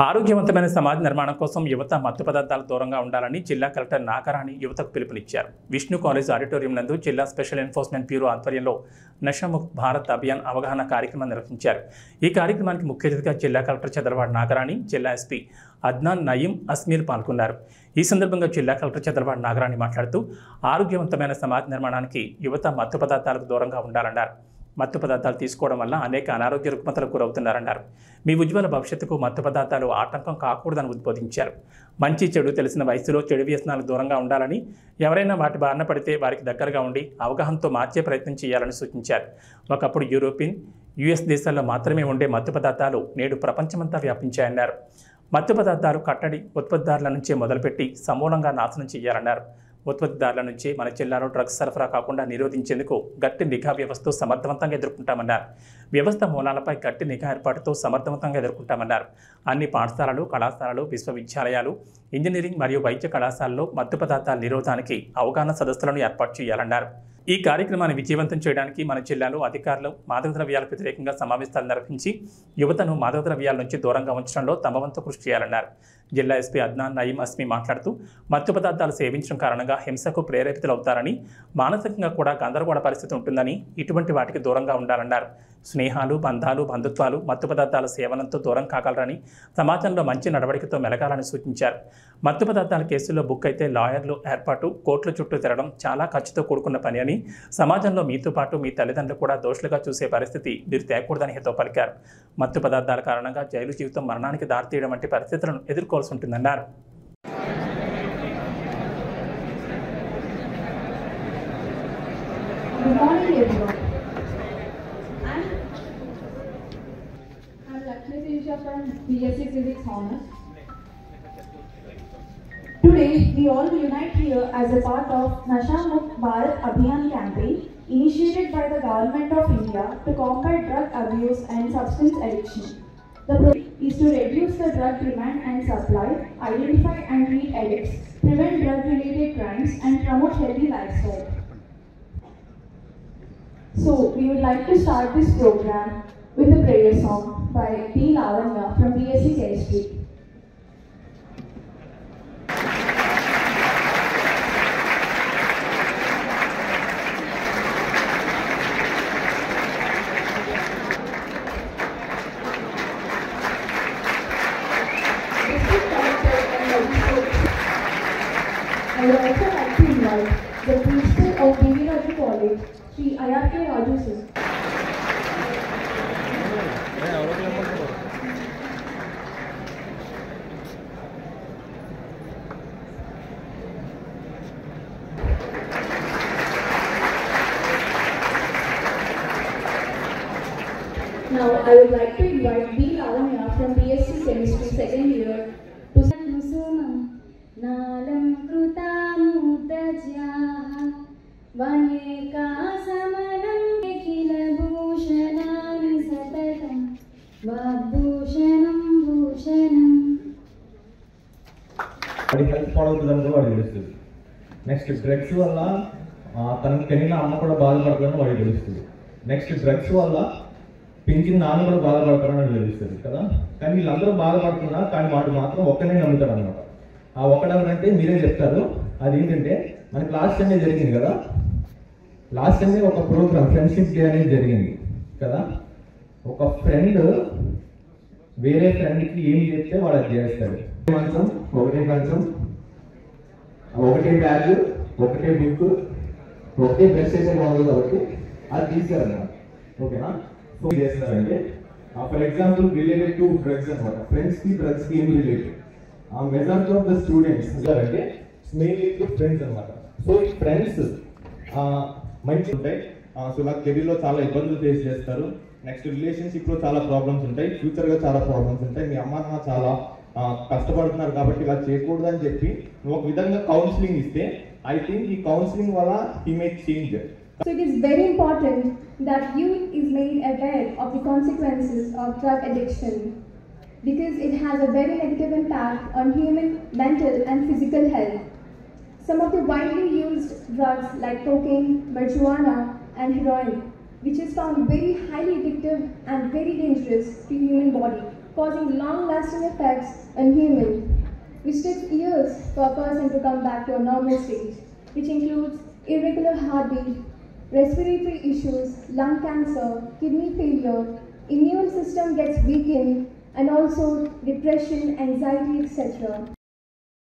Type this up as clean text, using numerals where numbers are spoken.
ఆరోగ్యవంతమైన సమాజ నిర్మాణం కోసం యువత మత్తు పదార్థాల దూరంగా ఉండాలని జిల్లా కలెక్టర్ నాగరాణి యువతకు పిలుపునిచ్చారు. విష్ణు కాలేజ్ ఆడిటోరియం నందు జిల్లా స్పెషల్ ఎన్ఫోర్స్మెంట్ బ్యూరో ఆధ్వర్యంలో నషాముక్త్ భారత్ అభియాన్ అవగాహన కార్యక్రమం నిర్వహించారు. ఈ కార్యక్రమానికి ముఖ్య అతిథిగా జిల్లా కలెక్టర్ చంద్రవాడ నాగరాణి, జిల్లా ఎస్పీ అద్నాన్ నయీం అస్మీర్ పాల్గొన్నారు. ఈ సందర్భంగా జిల్లా కలెక్టర్ చంద్రవాడ నాగరాణి మాట్లాడుతూ ఆరోగ్యవంతమైన సమాజ నిర్మాణానికి యువత మత్తు పదార్థాలకు దూరంగా ఉండాలన్నారు. మత్తు పదార్థాలు తీసుకోవడం వల్ల అనేక అనారోగ్య రుగ్మతలకు గురవుతున్నారన్నారు. మీ ఉజ్వల భవిష్యత్తుకు మత్తు పదార్థాలు ఆటంకం కాకూడదని ఉద్బోధించారు. మంచి చెడు తెలిసిన వయసులో చెడు వ్యసనాలకు దూరంగా ఉండాలని, ఎవరైనా వాటి బారిన పడితే వారికి దగ్గరగా ఉండి అవగాహనతో మార్చే ప్రయత్నం చేయాలని సూచించారు. ఒకప్పుడు యూరోపియన్, యుఎస్ దేశాల్లో మాత్రమే ఉండే మత్తు పదార్థాలు నేడు ప్రపంచమంతా వ్యాపించాయన్నారు. మత్తు పదార్థాలు కట్టడి ఉత్పత్తిదారుల నుంచే మొదలుపెట్టి సమూలంగా నాశనం చేయాలన్నారు. ఉత్పత్తిదారుల నుంచి మన జిల్లాలో డ్రగ్స్ సరఫరా కాకుండా నిరోధించేందుకు గట్టి నిఘా వ్యవస్థతో సమర్థవంతంగా ఎదుర్కొంటామన్నారు. వ్యవస్థ మూలాలపై గట్టి నిఘా ఏర్పాటుతో సమర్థవంతంగా ఎదుర్కొంటామన్నారు. అన్ని పాఠశాలలు, కళాశాలలు, విశ్వవిద్యాలయాలు, ఇంజనీరింగ్ మరియు వైద్య కళాశాలలో మత్తు పదార్థాల నిరోధానికి అవగాహన సదస్సులను ఏర్పాటు చేయాలన్నారు. ఈ కార్యక్రమాన్ని విజయవంతం చేయడానికి మన జిల్లాలో అధికారులు మాదక ద్రవ్యాలకు వ్యతిరేకంగా సమావేశాలు నిర్వహించి యువతను మాదక ద్రవ్యాల నుంచి దూరంగా ఉంచడంలో తమ వంతు కృషి చేయాలన్నారు. జిల్లా ఎస్పీ అద్నాన్ నయీం అస్మీ మాట్లాడుతూ మత్తు పదార్థాలు సేవించడం కారణంగా హింసకు ప్రేరేపితులవుతారని, మానసికంగా కూడా గందరగోళ పరిస్థితి ఉంటుందని, ఇటువంటి వాటికి దూరంగా ఉండాలన్నారు. స్నేహాలు, బంధాలు, బంధుత్వాలు మత్తు పదార్థాల సేవనంతో దూరం కాగలరని, సమాజంలో మంచి నడవడికతో మెలగాలని సూచించారు. మత్తు పదార్థాల కేసుల్లో బుక్ అయితే లాయర్లు ఏర్పాటు, కోర్టుల చుట్టూ తిరగడం చాలా ఖర్చుతో కూడుకున్న పని అని, సమాజంలో మీతో పాటు మీ తల్లిదండ్రులు కూడా దోషులుగా చూసే పరిస్థితి మీరు తేకూడదని హితో పలికారు. మత్తు పదార్థాల కారణంగా జైలు జీవితం మరణానికి దారితీయడం వంటి పరిస్థితులను ఎదుర్కోవాల్సి ఉంటుందన్నారు. Good morning, everyone. I'm Lakshmi Srisha from BSc Physics Honors. Today, we all unite here as a part of Nashamukt Bharat Abhiyan campaign initiated by the Government of India to combat drug abuse and substance addiction. The project is to reduce the drug demand and supply, identify and treat addicts, prevent drug-related crimes, and promote healthy lifestyle. So, we would like to start this program with a prayer song by P. Lavanya from BSc Chemistry. I would also like to invite the principal of BVRG College, Sri IRK Raju Singh. Now I would like to invite B. Lavanya from BSc Chemistry second year to नालं कृतामुदज्याः वनेका समनं किलभूषणानि सततं वाग्भूषणं भूषणम्. వాడి health పాడవుతుందని వాడికి తెలుస్తుంది. Next drugs వల్ల తనకి కనిన అమ్మ కూడా బాధపడతారని వాడికి తెలుస్తుంది. నెక్స్ట్ డ్రగ్స్ వల్ల పెంచిన నాన్న కూడా బాధపడతారని తెలుస్తుంది కదా. కానీ వీళ్ళందరూ బాధపడుతున్నా కానీ వాడు మాత్రం ఒక్కనే నమ్ముతారు అనమాట. ఆ ఒకటెవరంటే మీరే చెప్తారు. అదేంటంటే మనకి లాస్ట్ సండే జరిగింది కదా, లాస్ట్ సండే ఒక ప్రోగ్రామ్ ఫ్రెండ్షిప్ డే అనేది జరిగింది కదా. ఒక ఫ్రెండ్ వేరే ఫ్రెండ్కి ఏం చెప్తే వాడు అది చేస్తాడు. మంచం, ఒకటే మంచం, ఒకటే బ్యాగ్, ఒకటే బుక్, ఒకటే డ్రెస్ అయితే బాగుంది కాబట్టి అది తీసుకెళ్ళాలి. ఓకేనా? సో చేస్తారంటే for example related to drugs అనమాట. ఫ్రెండ్స్కి డ్రగ్స్కి ఏం related majority of the students అంటే మెయిన్లీ ఫ్రెండ్స్ అనమాట. సో ఈ ఫ్రెండ్స్ మంచి ఉంటాయి. సో నాకు కెరీర్లో చాలా ఇబ్బందులు ఫేస్ చేస్తారు. నెక్స్ట్ రిలేషన్షిప్లో చాలా ప్రాబ్లమ్స్ ఉంటాయి. ఫ్యూచర్గా చాలా ప్రాబ్లమ్స్ ఉంటాయి. మీ అమ్మ నాన్న చాలా కష్టపడుతున్నారు కాబట్టి ఇలా చేయకూడదు అని చెప్పి నువ్వు ఒక విధంగా కౌన్సిలింగ్ ఇస్తే ఐ థింక్ ఈ కౌన్సిలింగ్ వల్ల he make change. So it is very important that youth is made aware of the consequences of drug addiction because it has a very negative impact on human mental and physical health. Some of the widely used drugs like cocaine, marijuana and heroin, which is found very highly addictive and very dangerous to human body. causing long-lasting effects on humans, which takes years for a person to come back to a normal state, which includes irregular heartbeat, respiratory issues, lung cancer, kidney failure, immune system gets weakened, and also depression, anxiety, etc.